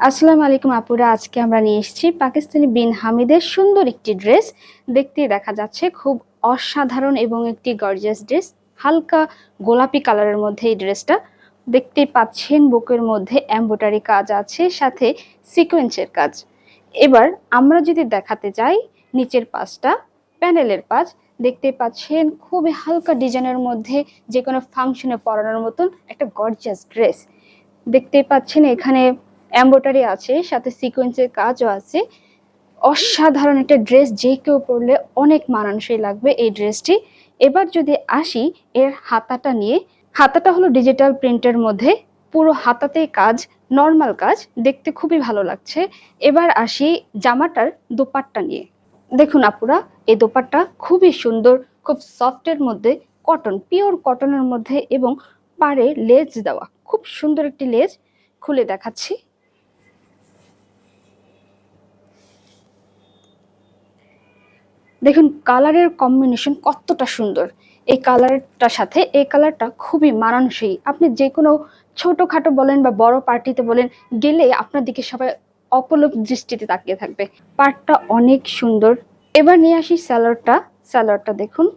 আসসালামু আলাইকুম আপুরা, আজকে আমরা নিয়ে এসেছি পাকিস্তানি বিন হামিদের সুন্দর একটি ড্রেস। দেখতেই দেখা যাচ্ছে খুব অসাধারণ এবং একটি গর্জিয়াস ড্রেস। হালকা গোলাপি কালারের মধ্যে এই ড্রেসটা দেখতেই পাচ্ছেন। বুকের মধ্যে এমব্রয়ডারি কাজ আছে, সাথে সিকোয়েন্সের কাজ। এবার আমরা যদি দেখাতে যাই নিচের পাশটা, প্যানেলের পাশ দেখতেই পাচ্ছেন, খুবই হালকা ডিজাইনের মধ্যে যে কোনো ফাংশনে পরানোর মতন একটা গর্জিয়াস ড্রেস দেখতেই পাচ্ছেন। এখানে এমব্রয়ডারি আছে, সাথে সিকোয়েন্সের কাজও আছে। অসাধারণ একটা ড্রেস, যে কেউ পরলে অনেক মানানসই লাগবে এই ড্রেসটি। এবার যদি আসি এর হাতাটা নিয়ে, হাতাটা হলো ডিজিটাল প্রিন্টের মধ্যে, পুরো হাতাতেই কাজ, নর্মাল কাজ, দেখতে খুবই ভালো লাগছে। এবার আসি জামাটার দোপাট্টা নিয়ে। দেখুন আপুরা, এই দোপাট্টা খুবই সুন্দর, খুব সফটের মধ্যে, কটন, পিওর কটনের মধ্যে, এবং পাড়ে লেজ দেওয়া, খুব সুন্দর একটি লেজ। খুলে দেখাচ্ছি। দেখুন কালারের কম্বিনেশন কতটা সুন্দর। এই কালারটার সাথে এই কালারটা খুবই মানানসই। আপনি যে কোনো ছোটখাটো বলেন বা বড় পার্টিতে বলেন, গেলে আপনার দিকে সবাই অপলক দৃষ্টিতে তাকিয়ে থাকবে। পার্টটা অনেক সুন্দর। এবার নিয়ে আসি স্যালোয়ারটা। স্যালোয়ারটা দেখুন,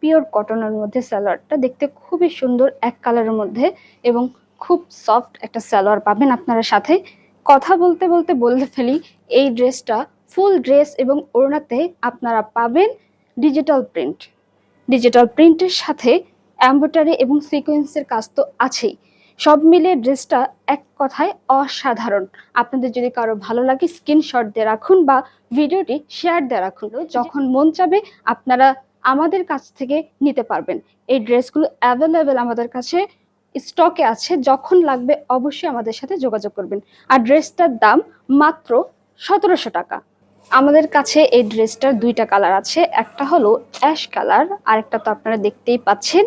পিওর কটনের মধ্যে স্যালোয়ারটা দেখতে খুবই সুন্দর, এক কালারের মধ্যে, এবং খুব সফট একটা স্যালোয়ার পাবেন আপনারা সাথে। কথা বলতে বলতে বলে ফেলি, এই ড্রেসটা ফুল ড্রেস এবং ওড়নাতে আপনারা পাবেন ডিজিটাল প্রিন্ট। ডিজিটাল প্রিন্টের সাথে এমব্রয়ডারি এবং সিকোয়েন্সের কাজ তো আছেই। সব মিলিয়ে ড্রেসটা এক কথায় অসাধারণ। আপনাদের যদি কারো ভালো লাগে স্ক্রিনশট দিয়ে রাখুন বা ভিডিওটি শেয়ার দিয়ে রাখুন। যখন মন চাবে আপনারা আমাদের কাছ থেকে নিতে পারবেন। এই ড্রেসগুলো অ্যাভেলেবেল আমাদের কাছে স্টকে আছে, যখন লাগবে অবশ্যই আমাদের সাথে যোগাযোগ করবেন। আর ড্রেসটার দাম মাত্র 1700 টাকা। আমাদের কাছে এই ড্রেসটার দুইটা কালার আছে, একটা হলো অ্যাশ কালার, আর একটা তো আপনারা দেখতেই পাচ্ছেন